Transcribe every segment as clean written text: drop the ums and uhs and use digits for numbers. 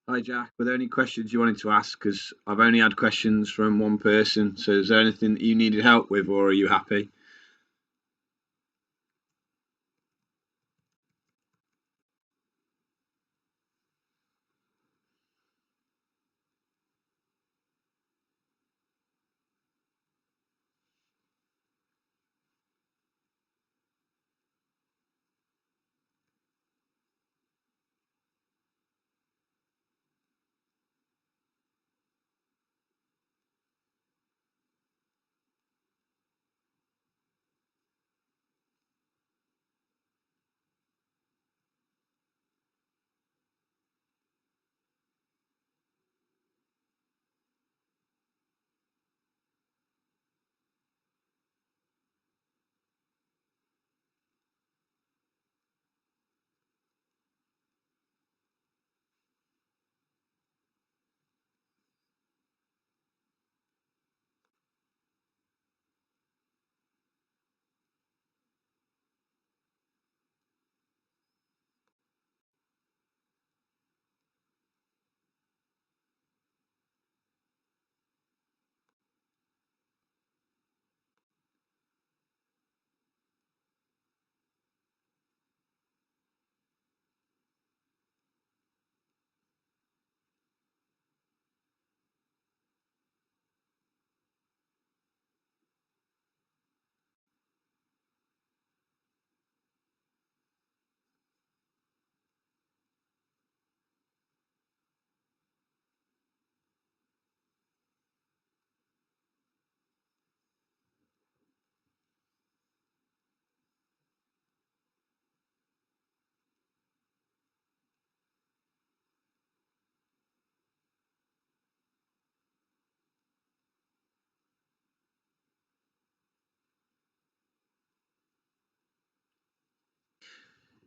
Hi Jack, were there any questions you wanted to ask? Because I've only had questions from one person. So is there anything that you needed help with, or are you happy?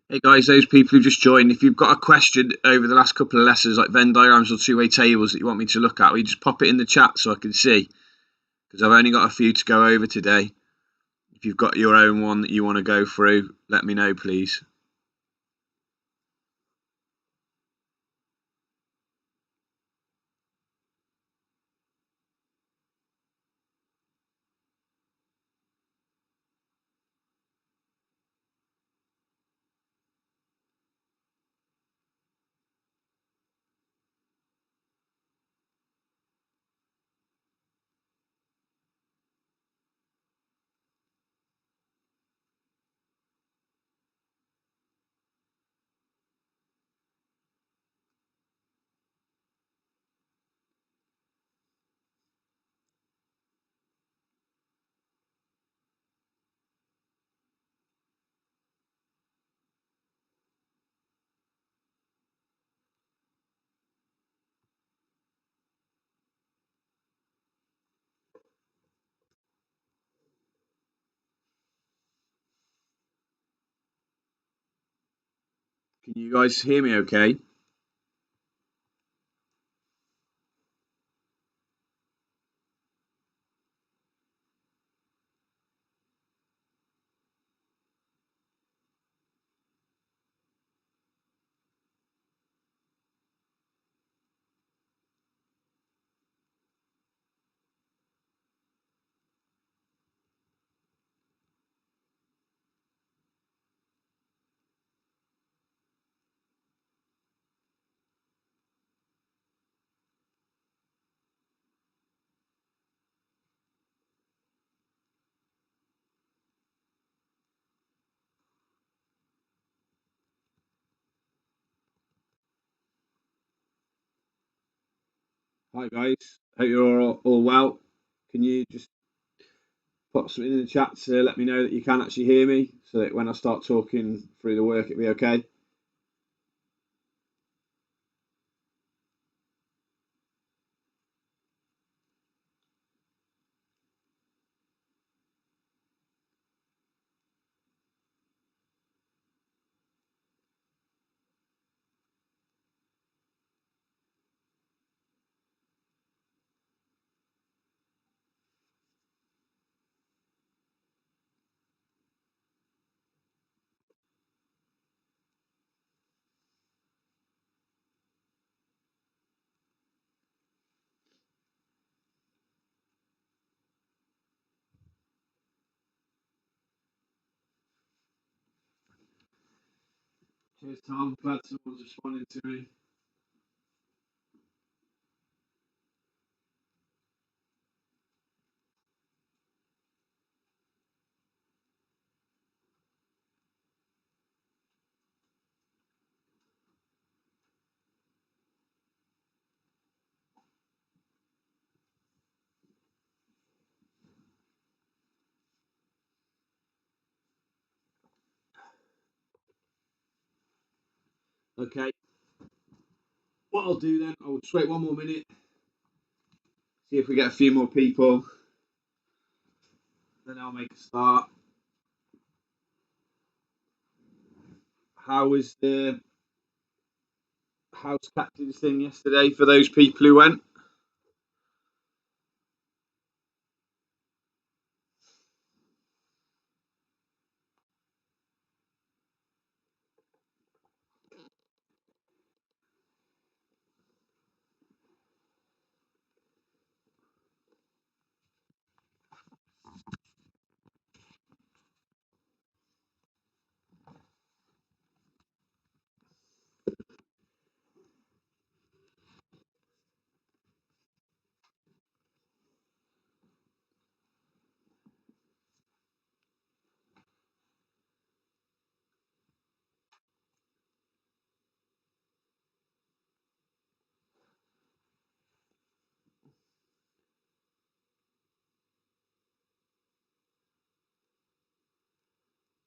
Hey guys, those people who just joined, if you've got a question over the last couple of lessons, like Venn diagrams or two-way tables that you want me to look at, will you just pop it in the chat so I can see? Because I've only got a few to go over today. If you've got your own one that you want to go through, let me know, please. Can you guys hear me okay? Hi guys, hope you're all well. Can you just put something in the chat to let me know that you can actually hear me so that when I start talking through the work it'll be okay? Cheers, Tom. Glad someone's responding to me. Okay. What I'll do then, I'll just wait 1 more minute, see if we get a few more people. Then I'll make a start. How was the house captains thing yesterday for those people who went?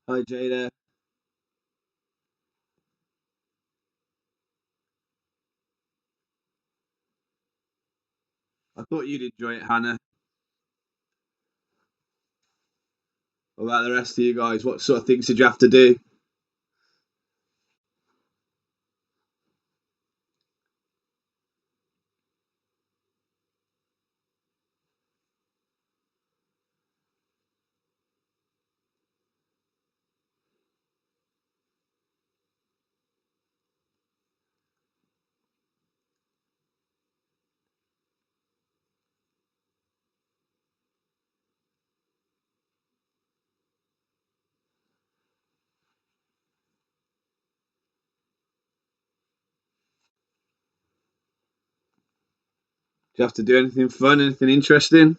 Hi, Jada. I thought you'd enjoy it, Hannah. What about the rest of you guys? What sort of things did you have to do? Did you have to do anything fun, anything interesting?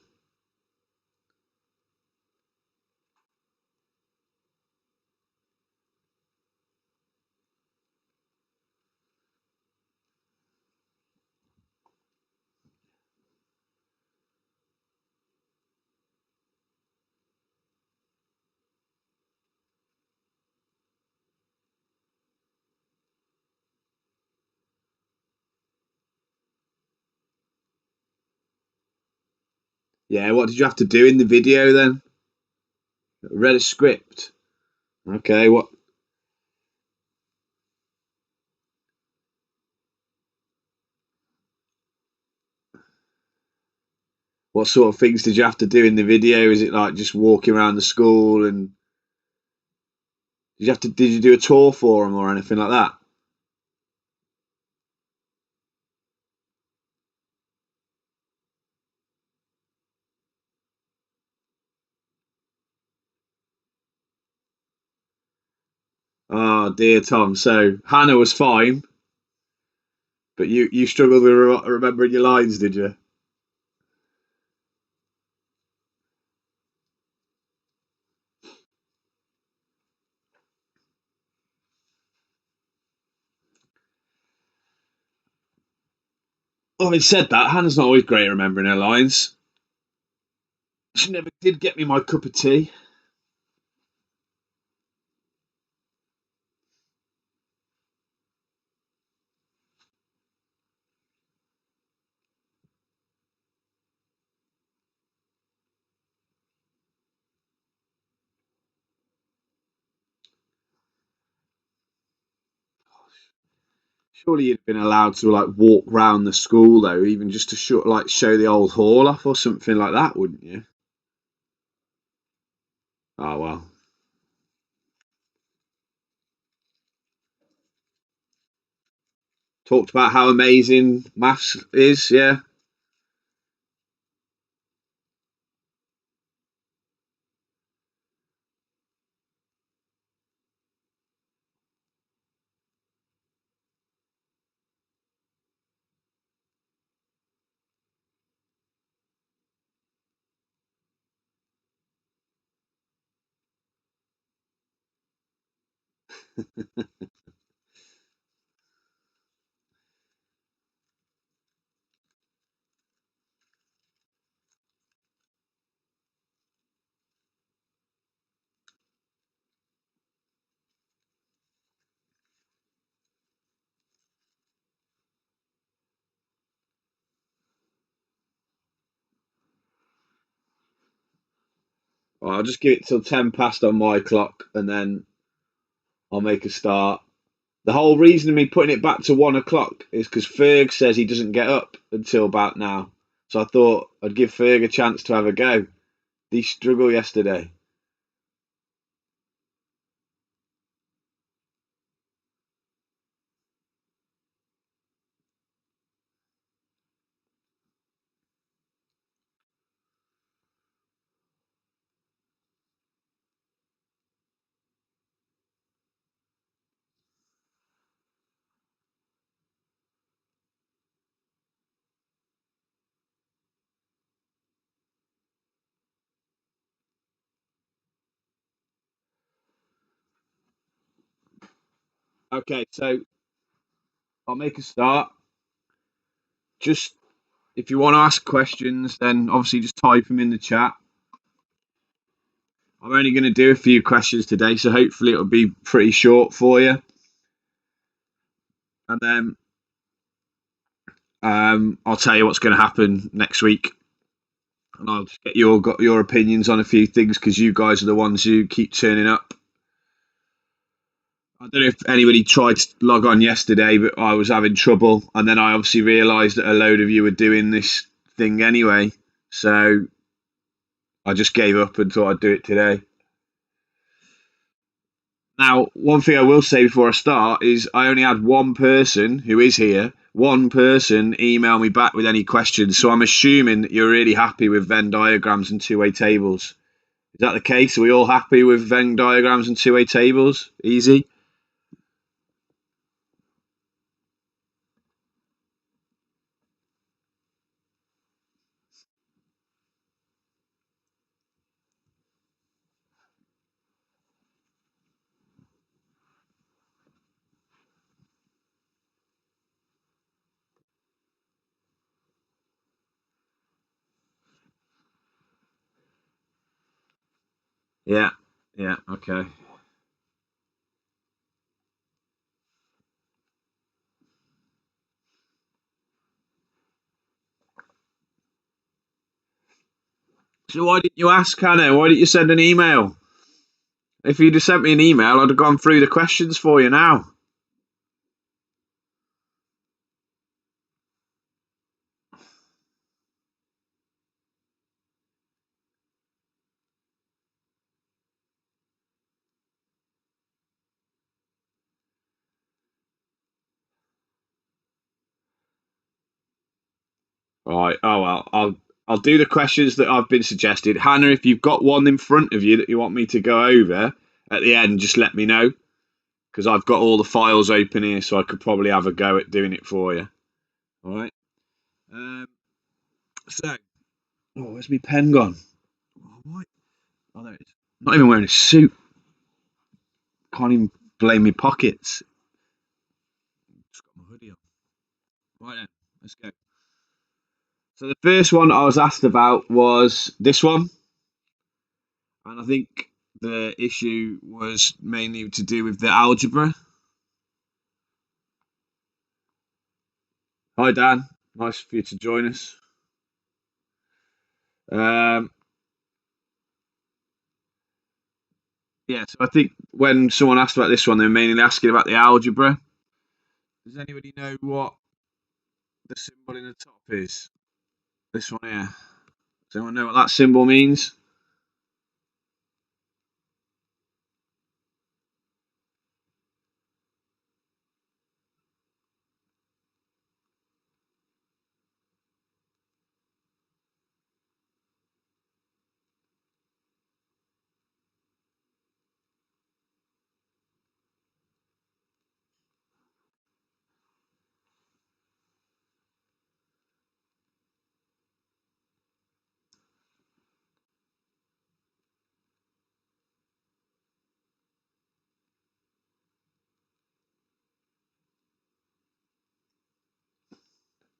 Yeah, what did you have to do in the video then? Read a script. Okay, what sort of things did you have to do in the video? Is it like just walking around the school and did you do a tour for them or anything like that? Oh dear, Tom. So Hannah was fine, but you struggled with remembering your lines, did you? Oh, having said that, Hannah's not always great at remembering her lines. She never did get me my cup of tea. Surely you'd been allowed to like walk round the school though, even just to show the old hall off or something like that, wouldn't you? Oh well. Talked about how amazing maths is, yeah. Well, I'll just give it till 10 past on my clock and then I'll make a start. The whole reason of me putting it back to 1 o'clock is because Ferg says he doesn't get up until about now. So I thought I'd give Ferg a chance to have a go. Did he struggle yesterday? Okay, so I'll make a start. Just if you want to ask questions, then obviously just type them in the chat. I'm only going to do a few questions today, so hopefully it'll be pretty short for you. And then I'll tell you what's going to happen next week, and I'll just get your opinions on a few things because you guys are the ones who keep turning up. I don't know if anybody tried to log on yesterday, but I was having trouble, and then I obviously realised that a load of you were doing this thing anyway, so I just gave up and thought I'd do it today. Now, one thing I will say before I start is I only had one person who is here, one person email me back with any questions. So I'm assuming that you're really happy with Venn diagrams and two-way tables. Is that the case? Are we all happy with Venn diagrams and two-way tables? Easy? Yeah. Yeah. Okay. So why didn't you ask, Hannah? Why didn't you send an email? If you'd have sent me an email, I'd have gone through the questions for you now. Right. Oh well. I'll do the questions that I've been suggested. Hannah, if you've got one in front of you that you want me to go over at the end, just let me know because I've got all the files open here, so I could probably have a go at doing it for you. All right. Um, so, oh, where's my pen gone? Oh, what? Oh, there it is. Not even wearing a suit. Can't even blame me pockets. Just got my hoodie on. Right then, let's go. So the first one I was asked about was this one. And I think the issue was mainly to do with the algebra. Hi, Dan. Nice for you to join us. Um, yeah, so I think when someone asked about this one, they were mainly asking about the algebra. Does anybody know what the symbol in the top is? This one here. Does anyone know what that symbol means?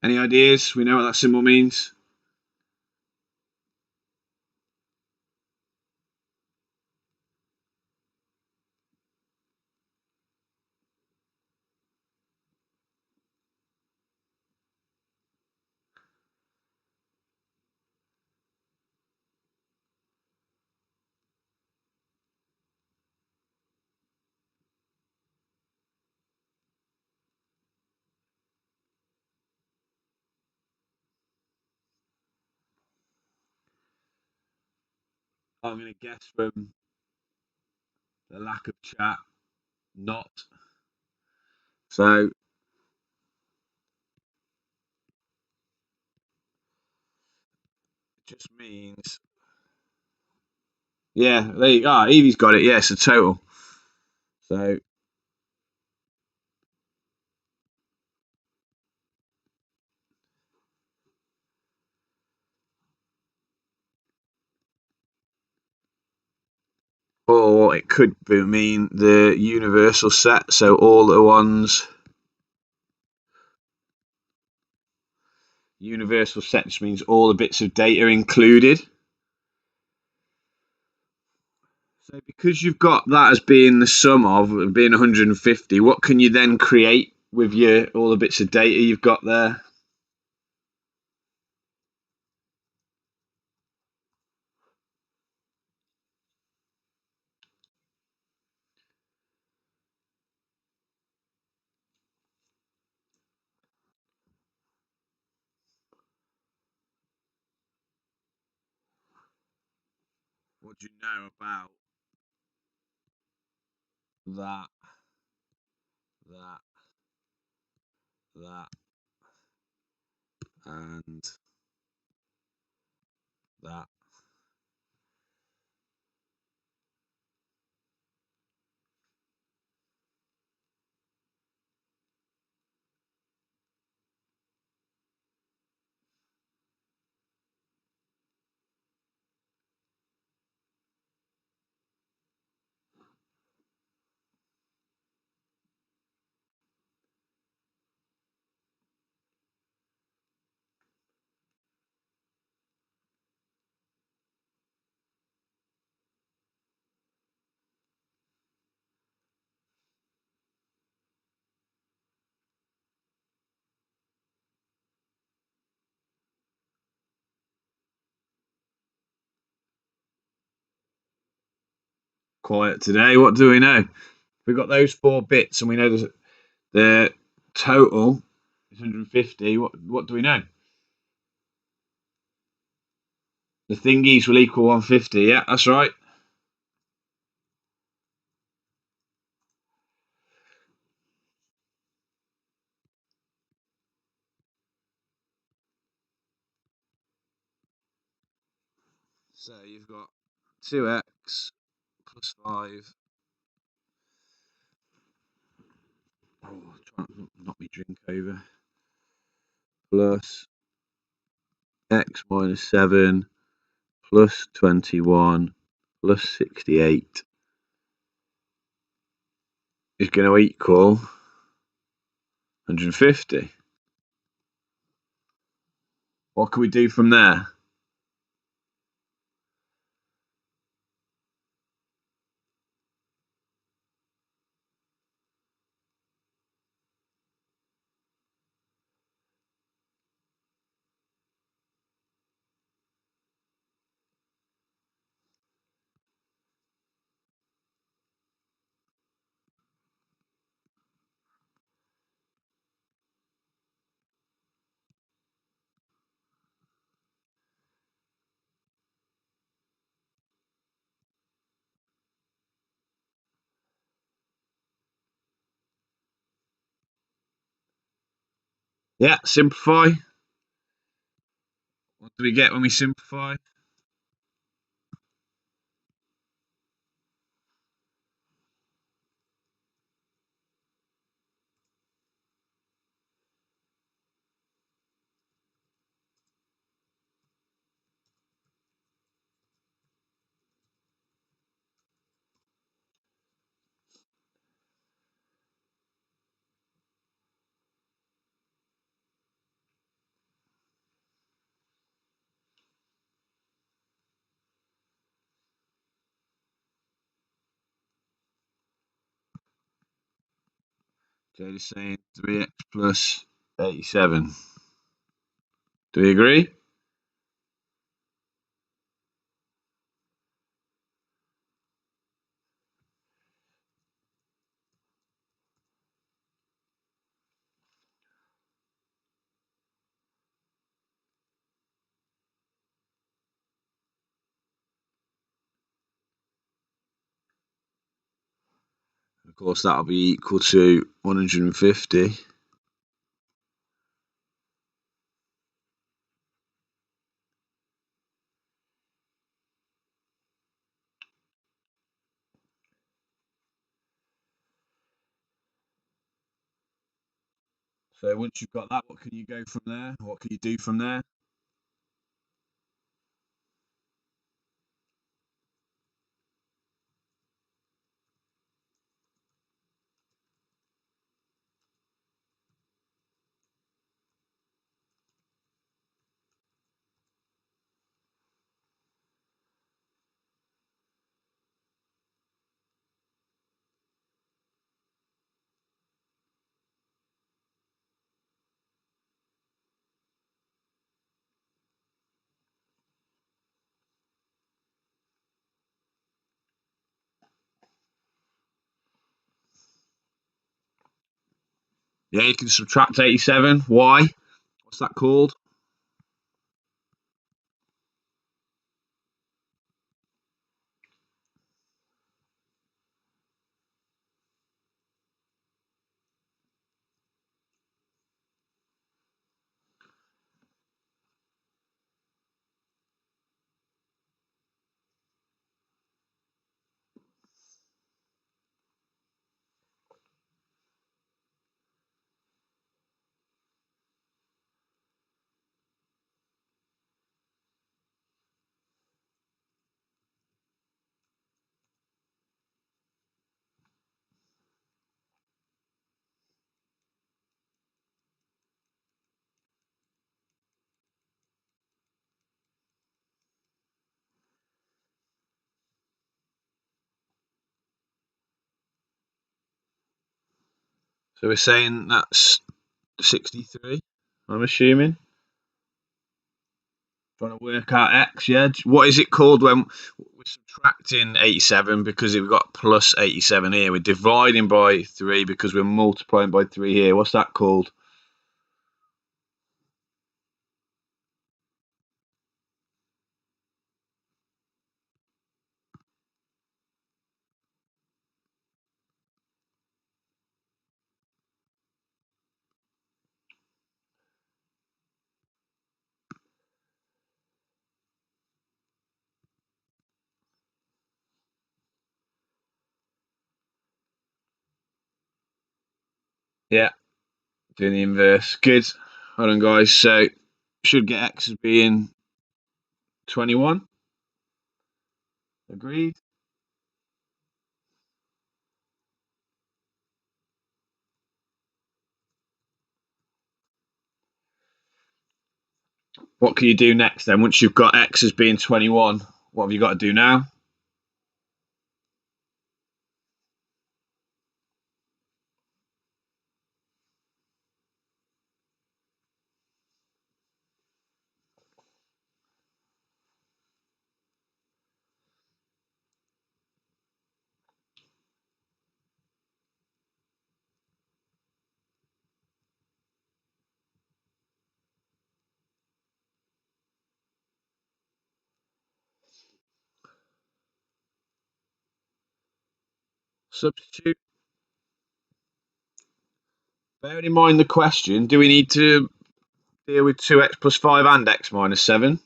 Any ideas? We know what that symbol means. I'm going to guess from the lack of chat, not. So it just means, yeah, there you go. Evie's got it. Yes, a total. So or it could mean the universal set. So all the ones, universal set just means all the bits of data included. So because you've got that as being the sum of being 150, what can you then create with your all the bits of data you've got there? What do you know about that, that, that, and that? Quiet today. What do we know? We've got those four bits, and we know the total is 150. What do we know? The thingies will equal 150. Yeah, that's right. So you've got 2x plus 5. Oh, try not to knock me drink over. Plus x minus 7 plus 21 plus 68 is going to equal 150. What can we do from there? Yeah, simplify. What do we get when we simplify? Jade is saying 3x plus 87. Do we agree? Of course, that'll be equal to 150. So once you've got that, what can you go from there? What can you do from there? Yeah, you can subtract 87. Why? What's that called? So we're saying that's 63, I'm assuming. Trying to work out x, yeah. What is it called when we're subtracting 87 because we've got plus 87 here? We're dividing by 3 because we're multiplying by 3 here. What's that called? Yeah, doing the inverse. Good. Hold on, guys. So should get x as being 21. Agreed. What can you do next then? Once you've got x as being 21, what have you got to do now? Substitute. Bearing in mind the question, do we need to deal with 2x plus 5 and x minus 7?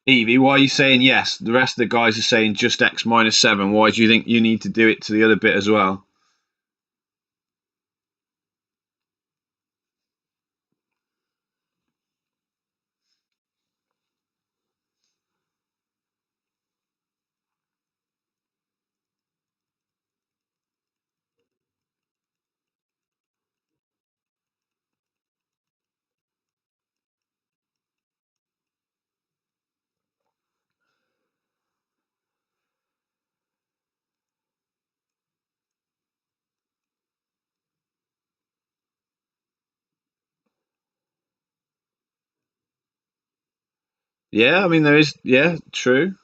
Evie, why are you saying yes? The rest of the guys are saying just x minus 7. Why do you think you need to do it to the other bit as well? Yeah, I mean, there is. Yeah, true.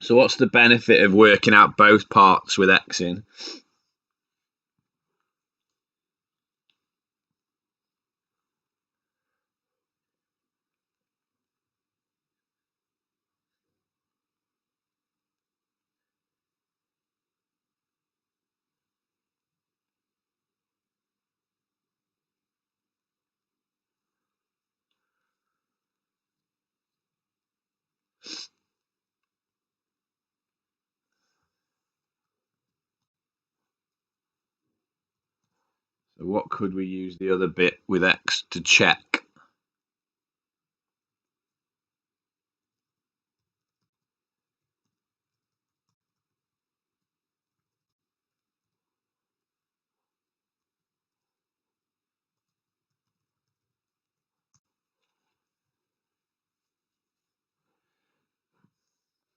So, what's the benefit of working out both parts with x in? So what could we use the other bit with x to check?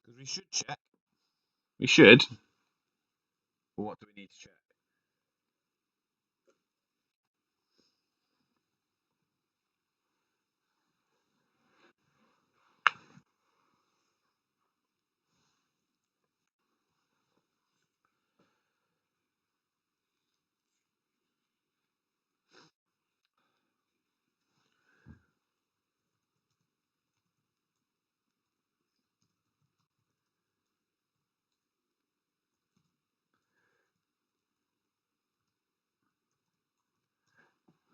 Because we should check. We should. But what do we need to check?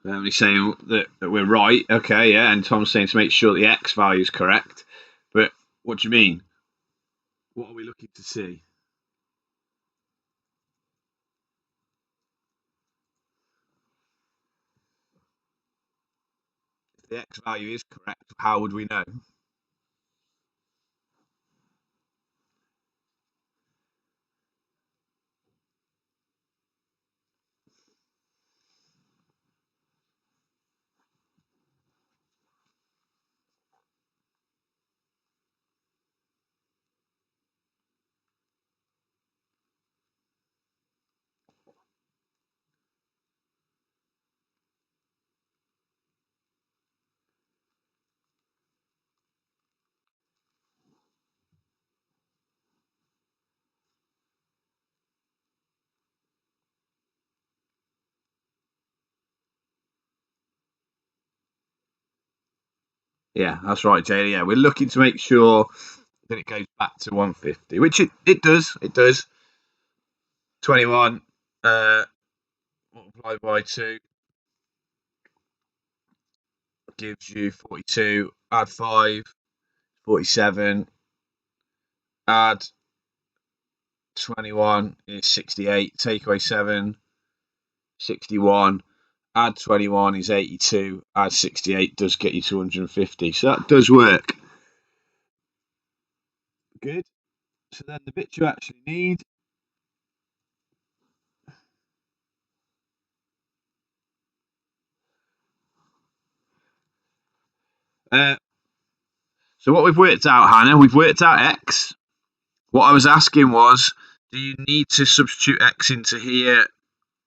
Only saying that we're right. Okay, yeah. And Tom's saying to make sure the x value is correct. But what do you mean? What are we looking to see? If the x value is correct, how would we know? Yeah, that's right, Jay. Yeah, we're looking to make sure that it goes back to 150, which it does. It does. 21 multiplied by 2 gives you 42. Add 5, 47. Add 21 is 68. Take away 7, 61. Add 21 is 82. Add 68 does get you 250. So that does work. Good. So then the bit you actually need. Uh, so what we've worked out, Hannah, we've worked out x. What I was asking was, do you need to substitute x into here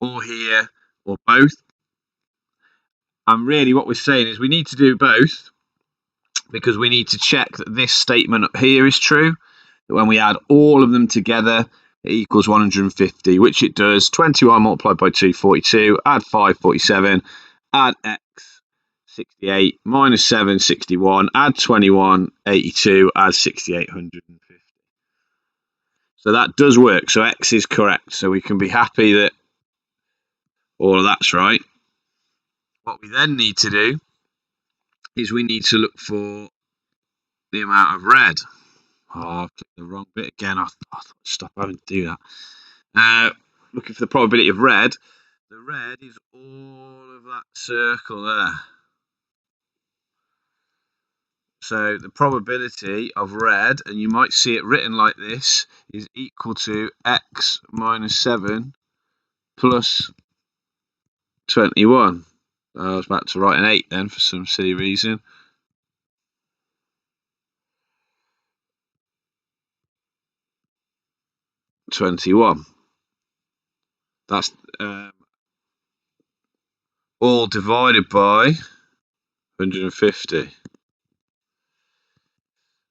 or both? And really what we're saying is we need to do both because we need to check that this statement up here is true. That when we add all of them together, it equals 150, which it does. 21 multiplied by 2, 42. Add 5, 47. Add x, 68. Minus 7, 61. Add 21, 82. Add 68, 150. So that does work. So x is correct. So we can be happy that all of that's right. What we then need to do is we need to look for the amount of red. Oh, I've clicked the wrong bit again. I thought stop having to do that. Looking for the probability of red. The red is all of that circle there. So the probability of red, and you might see it written like this, is equal to x minus 7 plus 21. I was about to write an 8 then for some silly reason. (21). That's all divided by 150,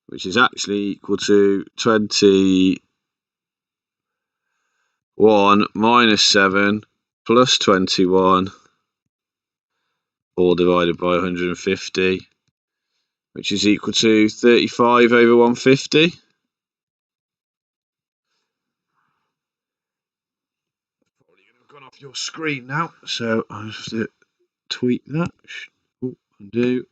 which is actually equal to 21 minus 7 plus 21, all divided by 150, which is equal to 35 over 150. Probably going to have gone off your screen now, so I'll have to tweak that. Undo.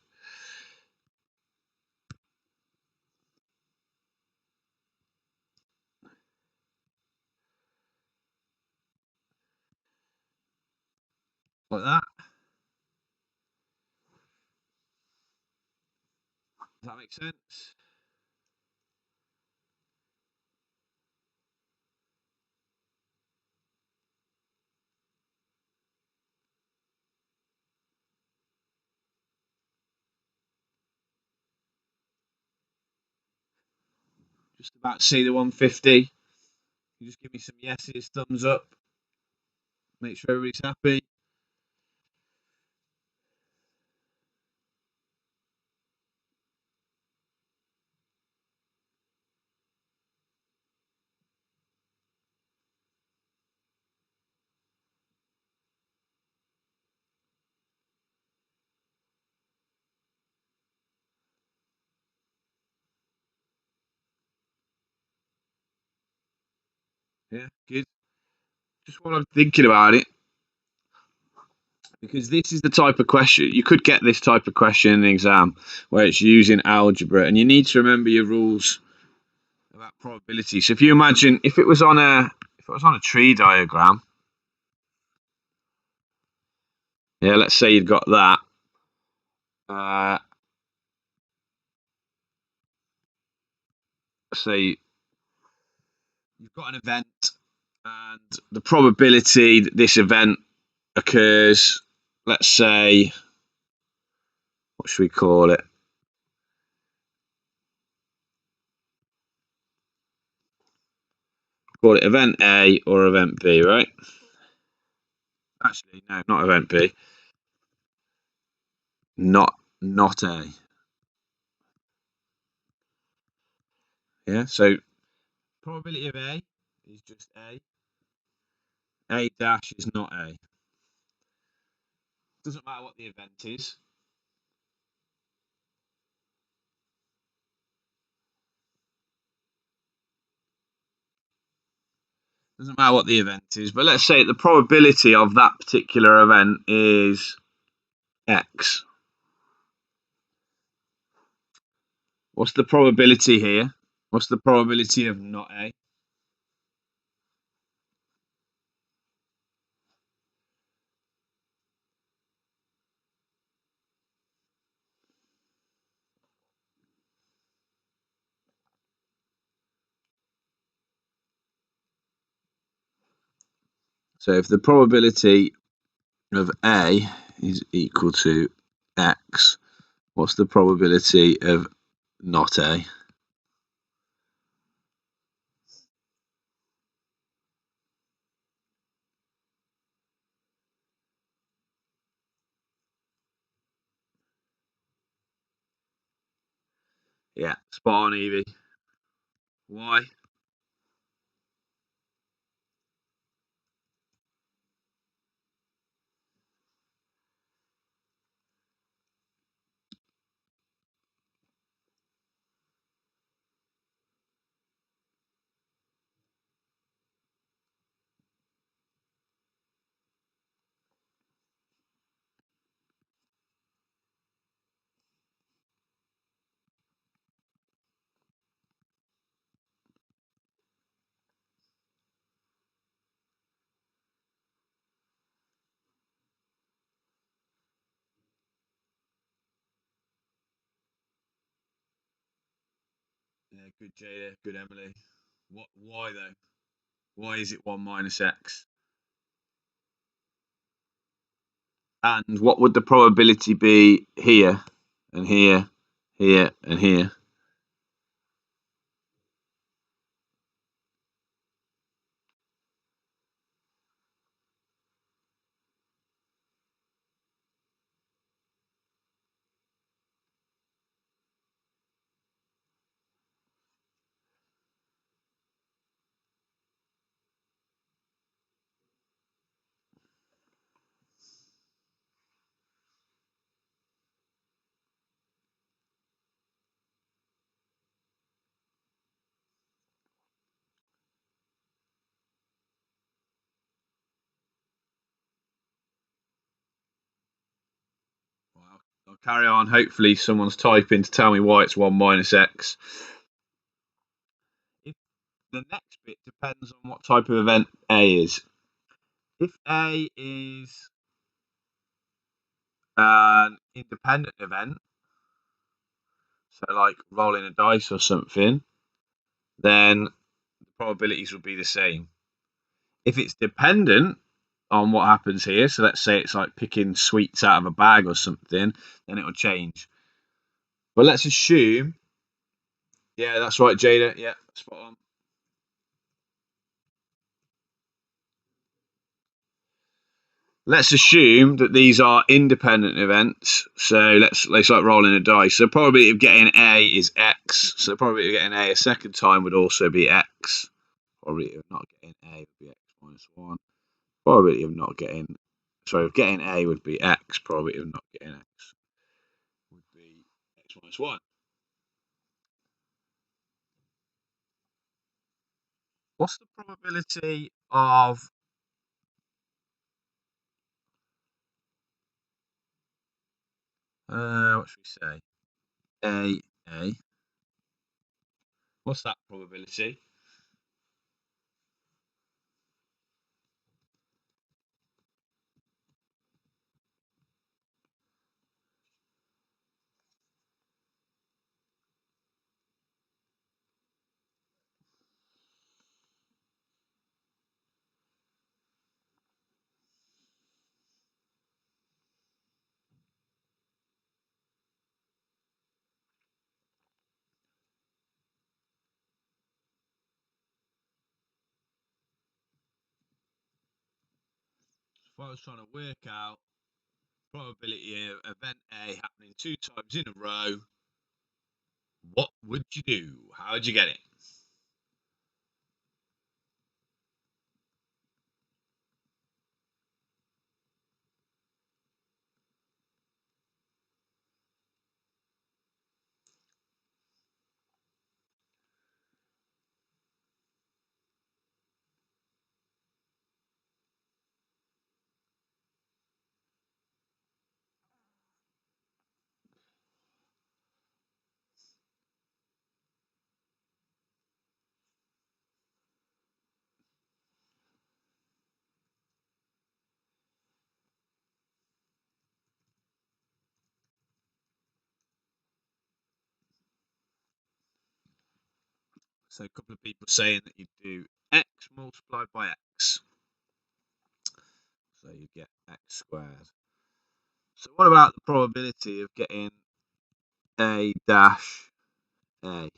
Like that. Does that make sense? Just about to see the 150. You just give me some yeses, thumbs up. Make sure everybody's happy. Yeah, good. Just while I'm thinking about it, because this is the type of question you could get this type of question in the exam where it's using algebra, and you need to remember your rules about probability. So if you imagine if it was on a tree diagram, yeah, let's say you've got that. Say you've got an event, and the probability that this event occurs, let's say, what should we call it? Call it event A or event B, right? Actually, no, not event B. Not A. Yeah, so probability of A is just A. A dash is not A. Doesn't matter what the event is. Doesn't matter what the event is, but let's say the probability of that particular event is X. What's the probability here? What's the probability of not A? So if the probability of A is equal to X, what's the probability of not A? Yeah, spot on, Evie. Why? good Jada, good Emily. What? Why though? Why is it 1 minus x? And what would the probability be here and here, here and here? Well, I'll carry on. Hopefully, someone's typing to tell me why it's 1 minus x. If the next bit depends on what type of event A is. If A is an independent event, so like rolling a dice or something, then the probabilities will be the same. If it's dependent on what happens here, so let's say it's like picking sweets out of a bag or something, then it'll change. But let's assume, yeah, that's right, Jada. Yeah, spot on. Let's assume that these are independent events. So let's like rolling a dice. So the probability of getting A is X. So the probability of getting A a second time would also be X. Probability of not getting A would be X minus 1. Probability of not getting, sorry, of getting A would be X. Probability of not getting X would be X minus 1. What's the probability of what should we say? A. What's that probability? If I was trying to work out probability of event A happening 2 times in a row, what would you do? How would you get it? So a couple of people saying that you do x multiplied by x. So you get x squared. So what about the probability of getting A dash A?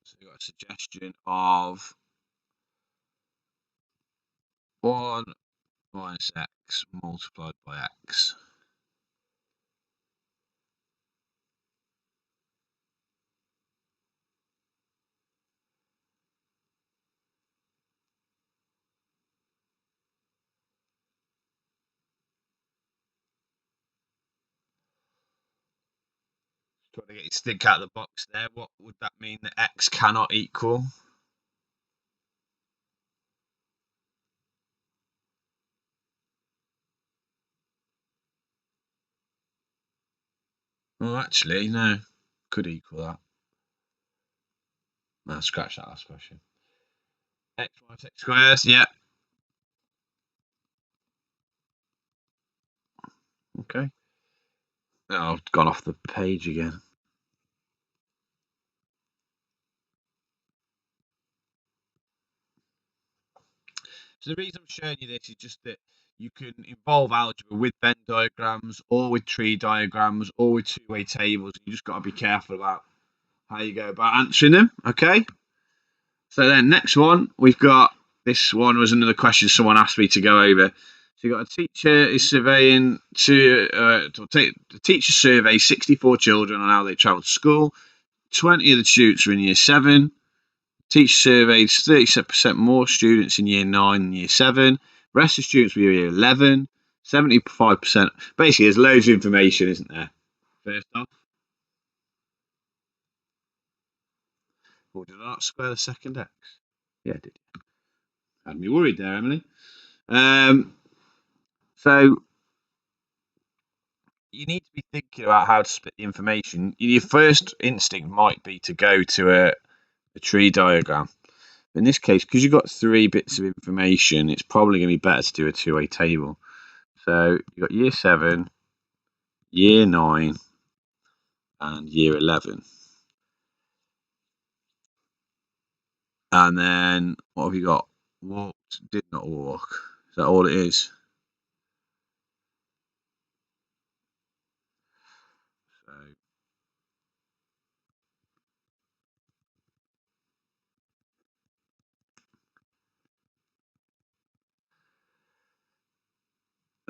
So you've got a suggestion of 1 minus x multiplied by x. Trying to get you to think out of the box there. What would that mean that x cannot equal? Well, actually, no. Could equal that. No, scratch that last question. X minus x squares, yeah. Okay. Oh, I've gone off the page again. So the reason I'm showing you this is just that you can involve algebra with Venn diagrams or with tree diagrams or with two-way tables. You just got to be careful about how you go about answering them, okay? So then next one, we've got, this one was another question someone asked me to go over. So you've got a teacher is surveying to take the teacher surveys 64 children on how they travel to school. 20 of the students are in year 7. Teacher surveyed 37% more students in year 9 than year 7. The rest of the students were year 11. 75%. Basically, there's loads of information, isn't there? First off. Well, did I not square the second x? Yeah, I did. Had me worried there, Emily. So you need to be thinking about how to split the information. Your first instinct might be to go to a tree diagram. In this case, because you've got 3 bits of information, it's probably going to be better to do a two-way table. So you've got year 7, year 9, and year 11. And then what have you got? Walked, did not walk. Is that all it is?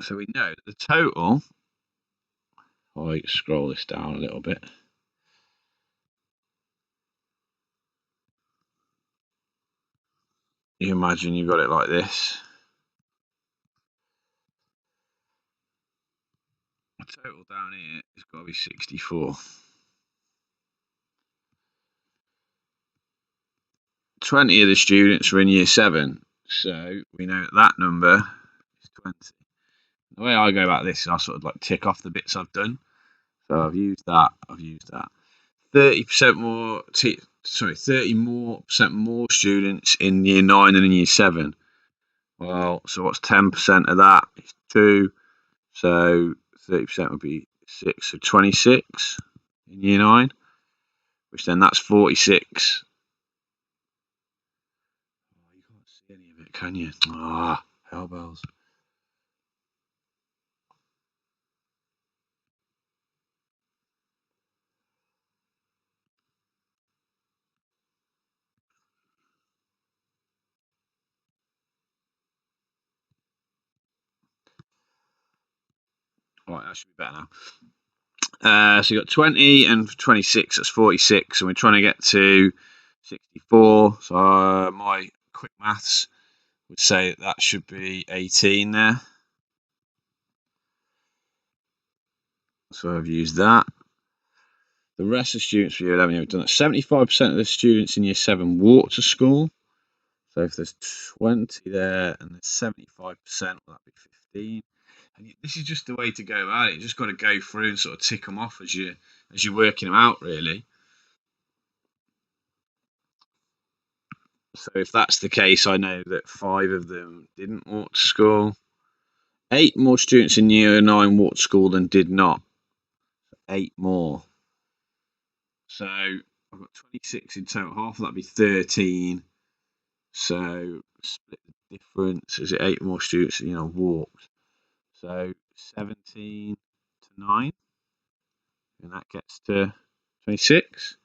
So we know that the total, I scroll this down a little bit. You imagine you've got it like this. The total down here has got to be 64. 20 of the students are in year 7, so we know that number is 20. The way I go about this is I sort of like tick off the bits I've done. So I've used that. 30% more. 30% more students in year 9 than in year 7. Well, so what's 10% of that? It's 2. So 30% would be 6. So 26 in year 9, which then that's 46. Oh, you can't see any of it, can you? Ah, hell bells. Right, that should be better now. So you got 20 and 26, that's 46, and we're trying to get to 64. So my quick maths would say that should be 18 there. So I've used that. The rest of the students for year 11 have done that. 75% of the students in year 7 walk to school. So if there's 20 there and there's 75%, well, that'd be 15. And this is just the way to go about it. You just got to go through and sort of tick them off as you're working them out, really. So if that's the case, I know that 5 of them didn't walk to school. 8 more students in year 9 walked to school than did not. 8 more. So I've got 26 in total. Half of that'd be 13. So split the difference. Is it 8 more students walked? So 17 to 9. And that gets to 26.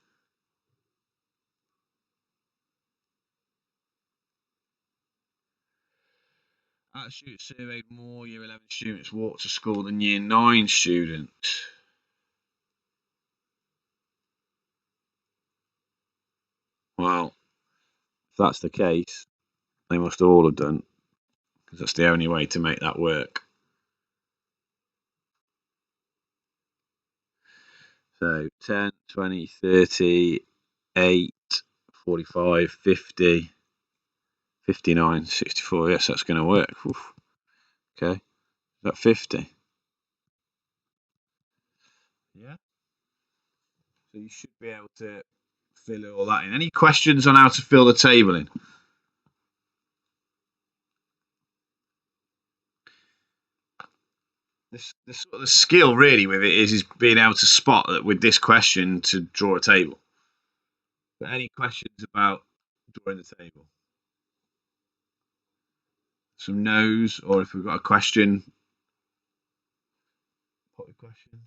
That student surveyed more Year 11 students walk to school than Year 9 students. Well, if that's the case, they must all have done, because that's the only way to make that work. So 10, 20, 30, 8, 45, 50, 59, 64. Yes, that's going to work. Oof. Okay. Is that 50? Yeah. So you should be able to fill all that in. Any questions on how to fill the table in? The sort of the skill really with it is being able to spot that with this question to draw a table. But any questions about drawing the table? Some no's, or if we've got a question, put the questions.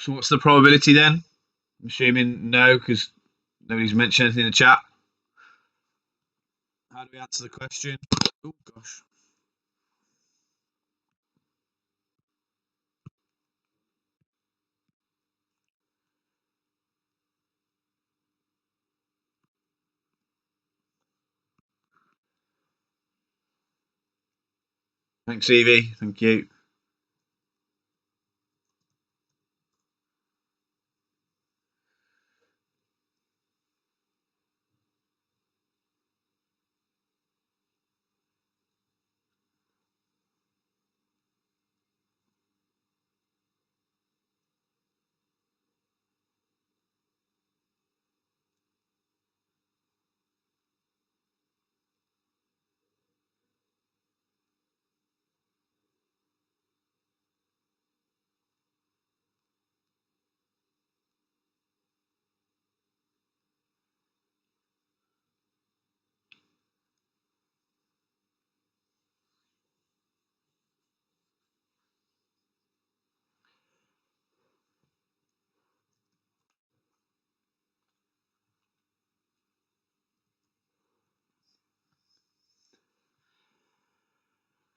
So what's the probability then? I'm assuming no, because nobody's mentioned anything in the chat. How do we answer the question? Oh gosh. Thanks, Evie. Thank you.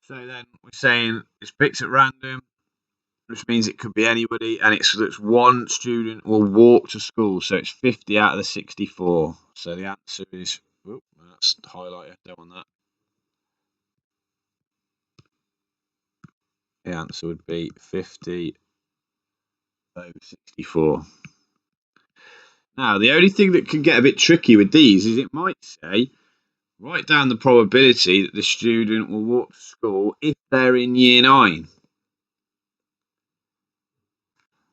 So then we're saying it's picked at random, which means it could be anybody, and it's one student will walk to school, so it's 50 out of the 64. So the answer is, oh, that's highlighted, don't want that. The answer would be 50 over 64. Now, the only thing that can get a bit tricky with these is it might say, write down the probability that the student will walk to school if they're in Year 9.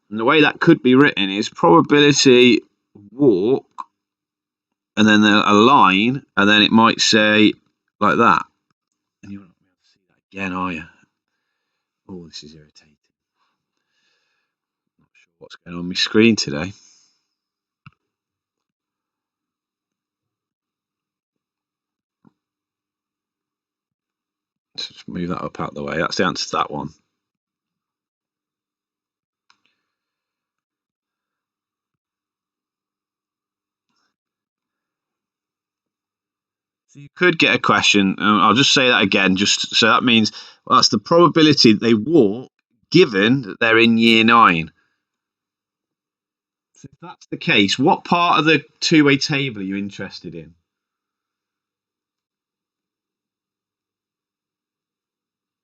And the way that could be written is probability walk, and then a line, and then it might say like that. And you're not going to be able to see that again, are you? Oh, this is irritating. Not sure what's going on my screen today. Let's just move that up out of the way. That's the answer to that one. So you could get a question. I'll just say that again. Just so that means that's the probability they walk, given that they're in Year 9. So if that's the case, what part of the two-way table are you interested in?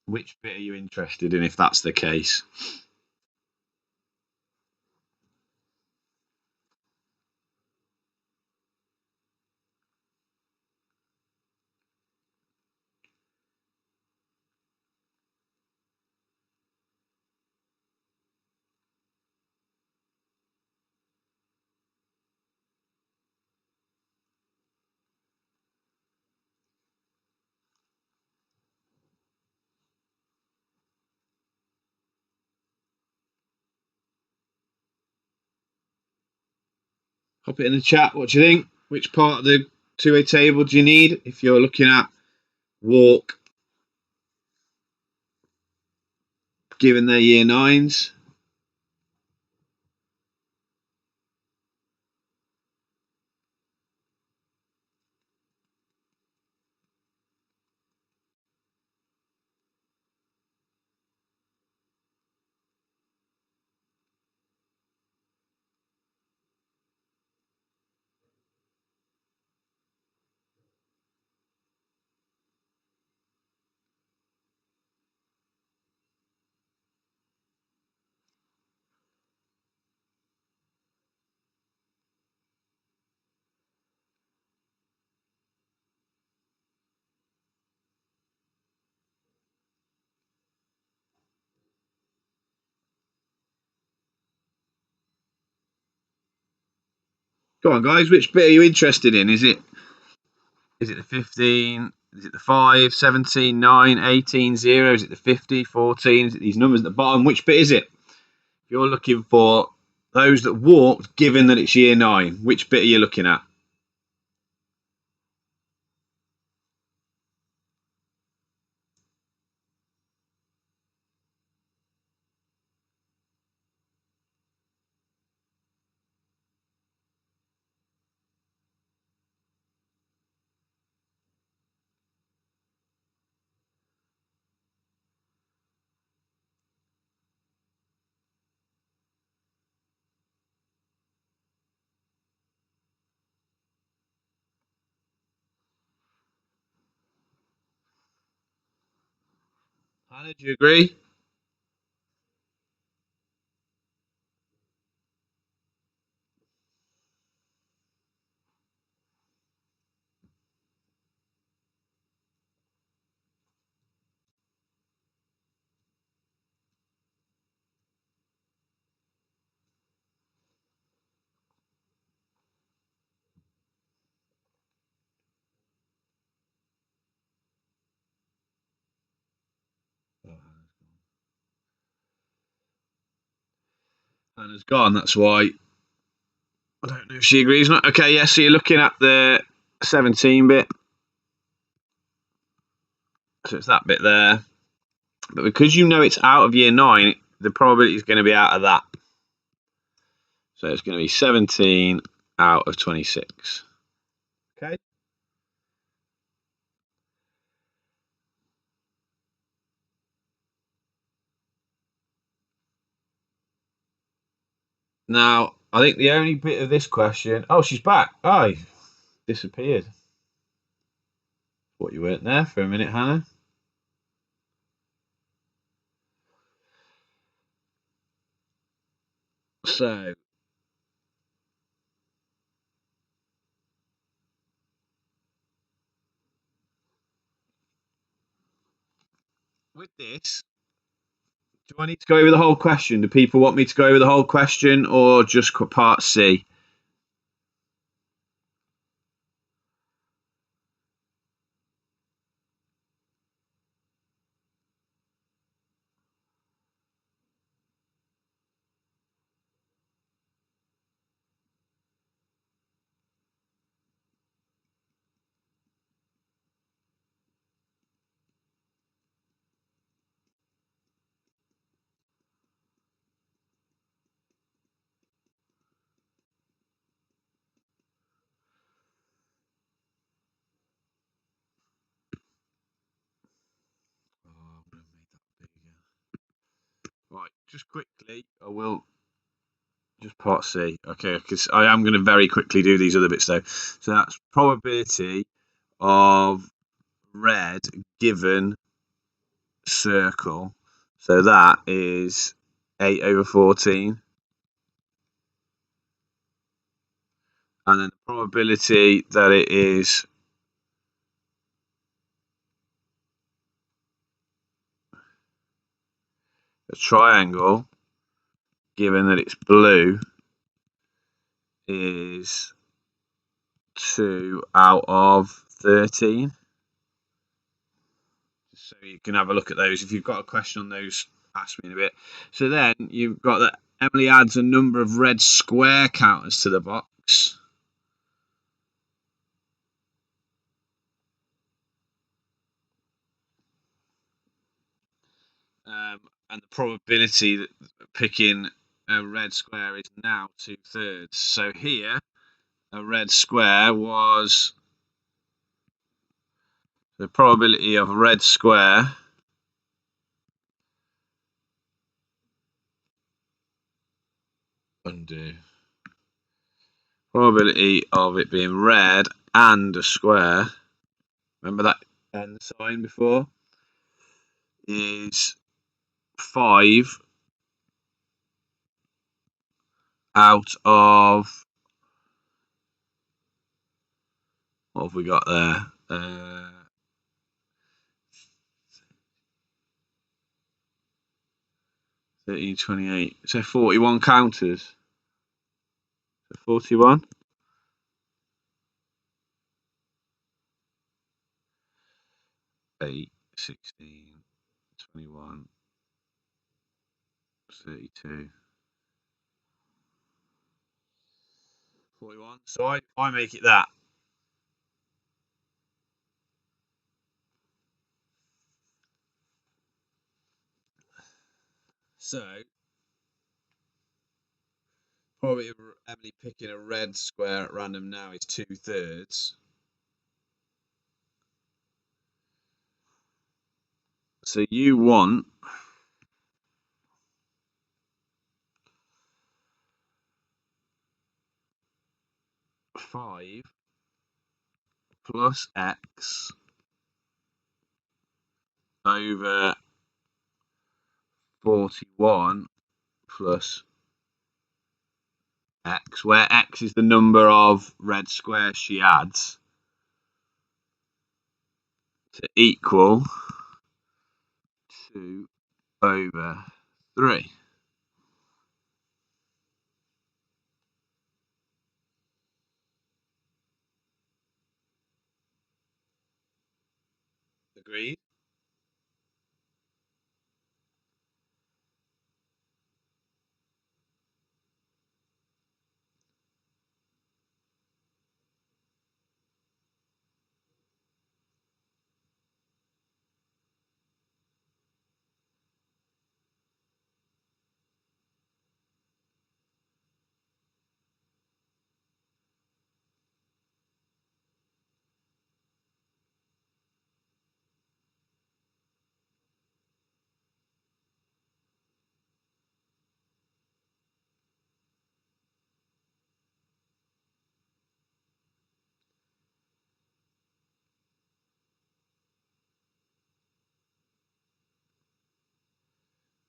Which bit are you interested in if that's the case? Pop it in the chat. What do you think? Which part of the two-way table do you need if you're looking at walk, given their year nines? Go on, guys. Which bit are you interested in? Is it the 15? Is it the 5, 17, 9, 18, 0? Is it the 50, 14? Is it these numbers at the bottom? Which bit is it? If you're looking for those that walked, given that it's year 9, which bit are you looking at? Hannah, do you agree? Hannah's gone. That's why I don't know if she agrees or not. Okay, yeah. So you're looking at the 17 bit. So it's that bit there. But because you know it's out of year 9, the probability is going to be out of that. So it's going to be 17 out of 26. Okay. Now, I think the only bit of this question. Oh, she's back. Oh, disappeared. What, you weren't there for a minute, Hannah? So, with this, do I need to go over the whole question? Do people want me to go over the whole question or just part C? Right, just quickly, I will just part C. Okay, because I am going to very quickly do these other bits though. So that's probability of red given circle. So that is 8 over 14. And then the probability that it is a triangle, given that it's blue, is 2 out of 13. So you can have a look at those. If you've got a question on those, ask me in a bit. So then you've got that Emily adds a number of red square counters to the box. x. And the probability that picking a red square is now 2/3. So here, a red square was the probability of a red square undo. Probability of it being red and a square, remember that and sign before, is 5 out of, what have we got there? 13, 28. So 41 counters. So 41. 8, 16, 21, 32, 41. So I make it that. So probably Emily picking a red square at random now is 2/3. So you want 5 plus x over 41 plus x, where x is the number of red squares she adds, to equal 2 over 3. Agreed?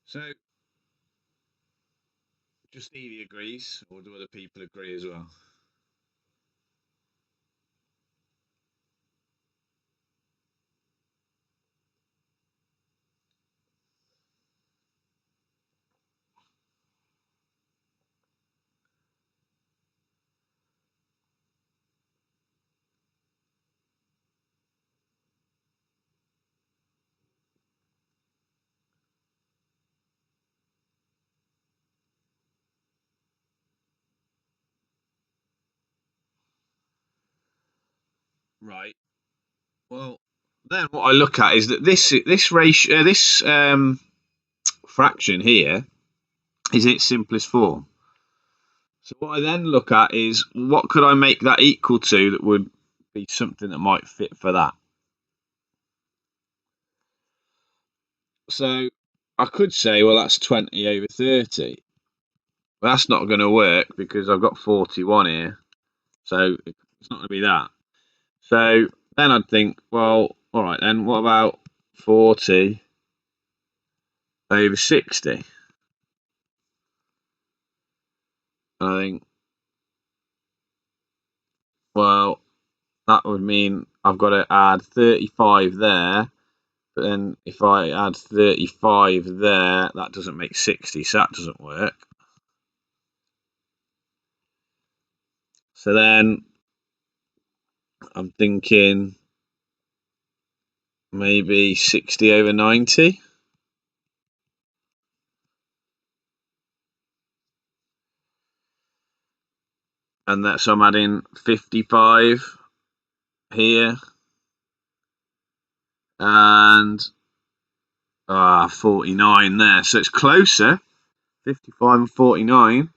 So just Evie agrees, or do other people agree as well? Right. Well, then what I look at is that this ratio, this fraction here, is its simplest form. So what I then look at is what could I make that equal to that would be something that might fit for that. So I could say, well, that's 20 over 30. But that's not going to work because I've got 41 here. So it's not going to be that. So then I'd think, well, all right then, what about 40 over 60? And I think, well, that would mean I've got to add 35 there. But then if I add 35 there, that doesn't make 60, so that doesn't work. So then I'm thinking maybe 60 over 90. And so I'm adding 55 here, and 49 there. So it's closer, 55 and 49.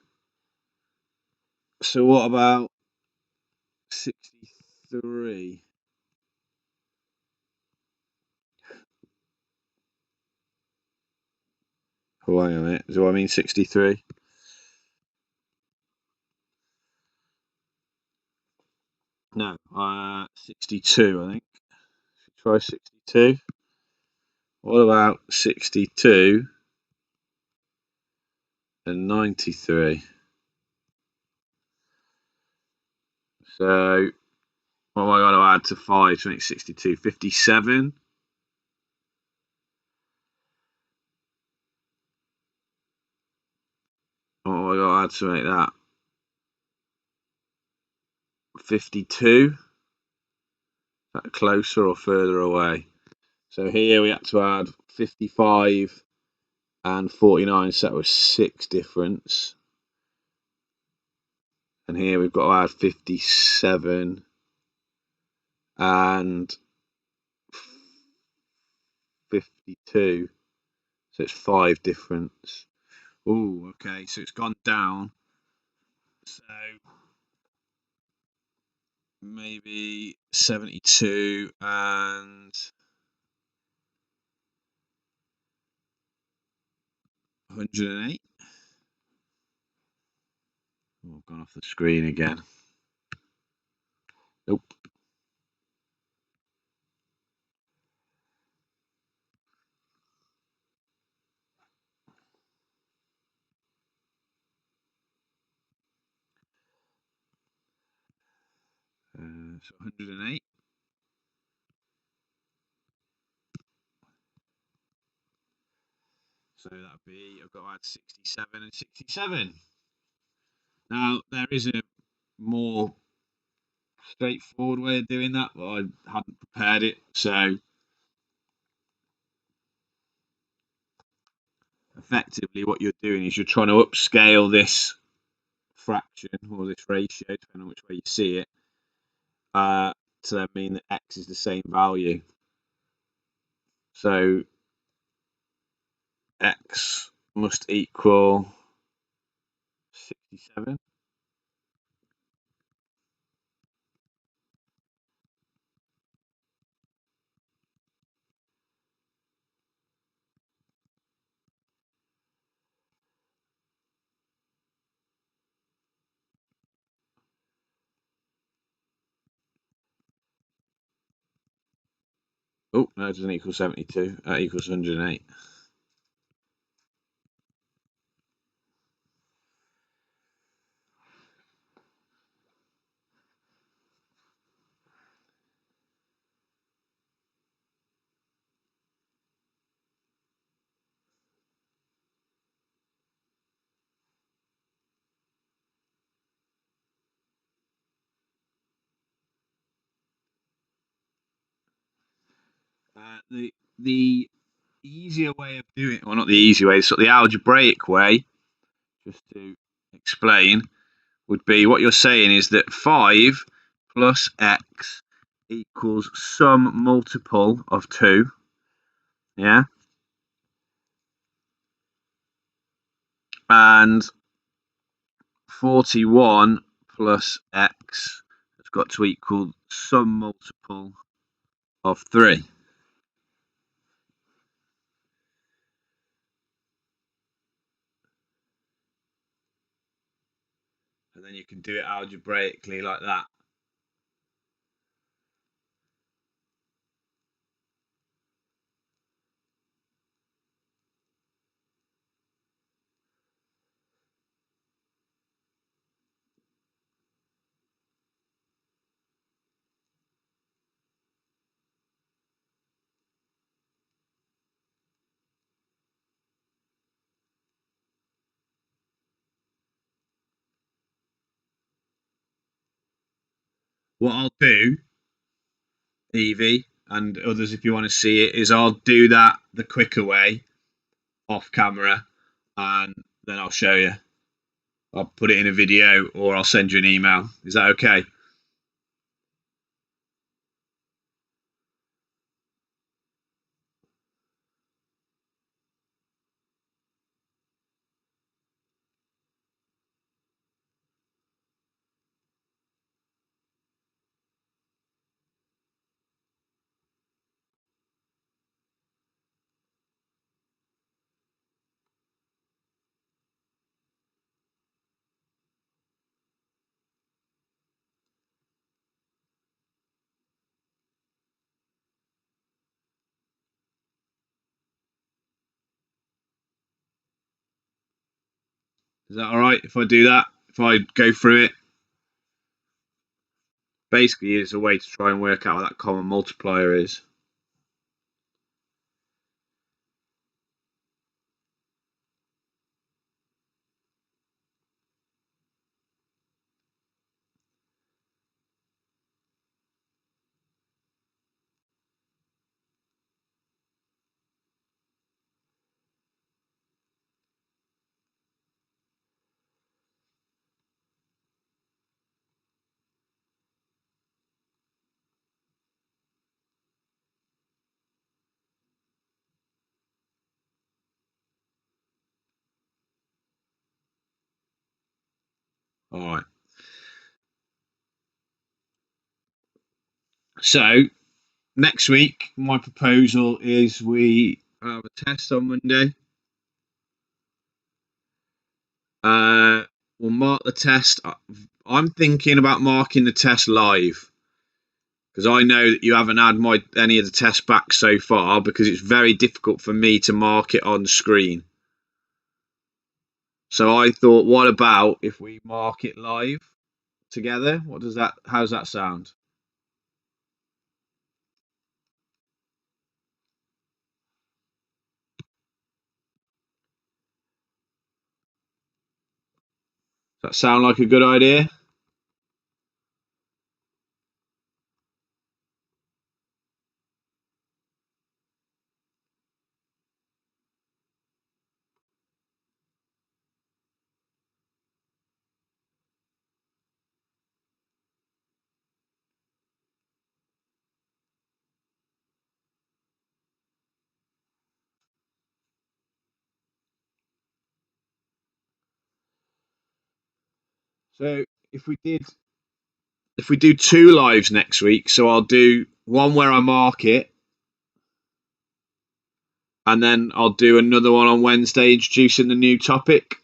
So what about 63? Oh, hang on a minute. Do I mean 63? No, 62, I think. Try 62. What about 62 and 93? So what have I got to add to 5 to make 62? 57. What have I got to add to make that? 52. Is that closer or further away? So here we had to add 55 and 49, so that was 6 difference. And here we've got to add 57 and 52, so it's 5 difference. Oh, okay, so it's gone down. So maybe 72 and 108. Oh, I've gone off the screen again. Nope. So 108. So that'd be, I've got to add 67 and 67. Now, there is a more straightforward way of doing that, but I hadn't prepared it. So effectively, what you're doing is you're trying to upscale this fraction or this ratio, depending on which way you see it, to then mean that x is the same value. So x must equal 67. Oh, no, it doesn't equal 72. That equals 108. The easier way of doing it, or not the easy way, sort of the algebraic way, just to explain, would be what you're saying is that 5 plus x equals some multiple of 2. Yeah. And 41 plus x has got to equal some multiple of 3. And then you can do it algebraically like that. What I'll do, Evie, and others if you want to see it, is I'll do that the quicker way off camera, and then I'll show you. I'll put it in a video or I'll send you an email. Is that okay? Is that all right if I do that? If I go through it? Basically, it's a way to try and work out what that common multiplier is. All right. So next week, my proposal is we have a test on Monday. We'll mark the test. I'm thinking about marking the test live because I know that you haven't had any of the tests back so far because it's very difficult for me to mark it on screen. So I thought, what about if we mark it live together? How's that sound? Does that sound like a good idea? So if we did, if we do two lives next week, so I'll do one where I mark it, and then I'll do another one on Wednesday introducing the new topic.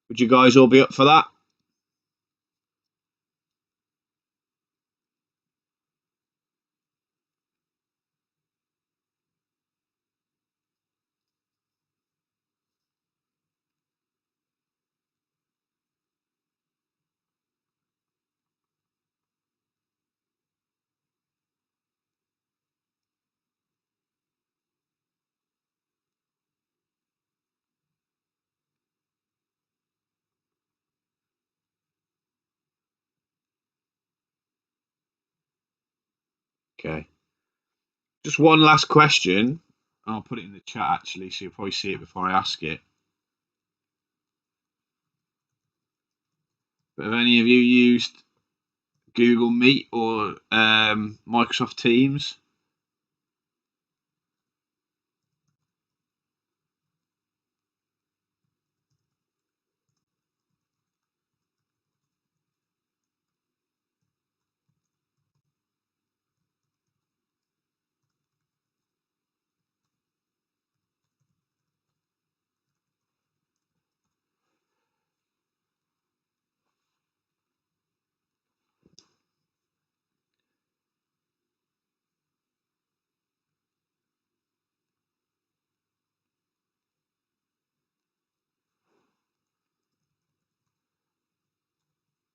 Would you guys all be up for that? Okay. Just one last question. I'll put it in the chat actually, so you'll probably see it before I ask it. But have any of you used Google Meet or Microsoft Teams?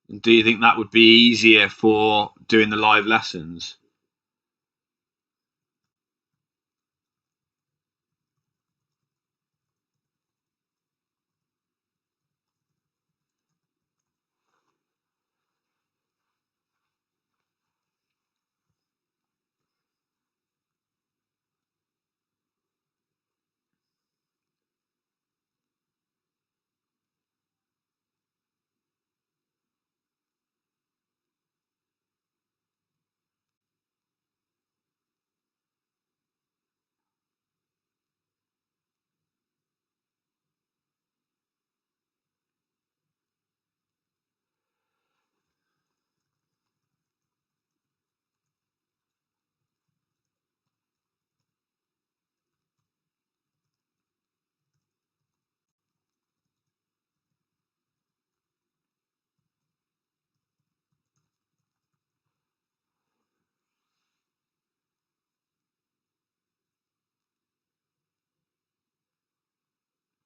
And do you think that would be easier for doing the live lessons?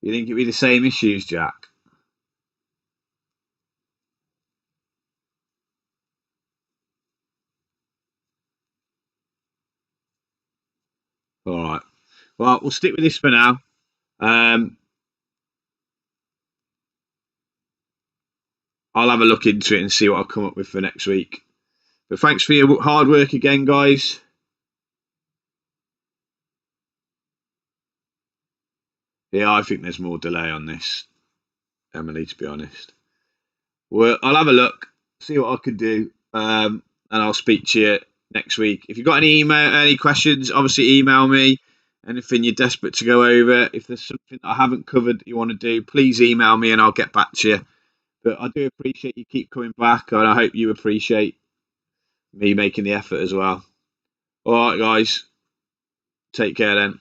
You think it'd be the same issues, Jack? All right. Well, we'll stick with this for now. Um, I'll have a look into it and see what I'll come up with for next week. But thanks for your hard work again, guys. Yeah, I think there's more delay on this, Emily, to be honest. Well, I'll have a look, see what I can do, and I'll speak to you next week. If you've got any questions, obviously email me. Anything you're desperate to go over, if there's something that I haven't covered that you want to do, please email me and I'll get back to you. But I do appreciate you keep coming back, and I hope you appreciate me making the effort as well. All right, guys, take care then.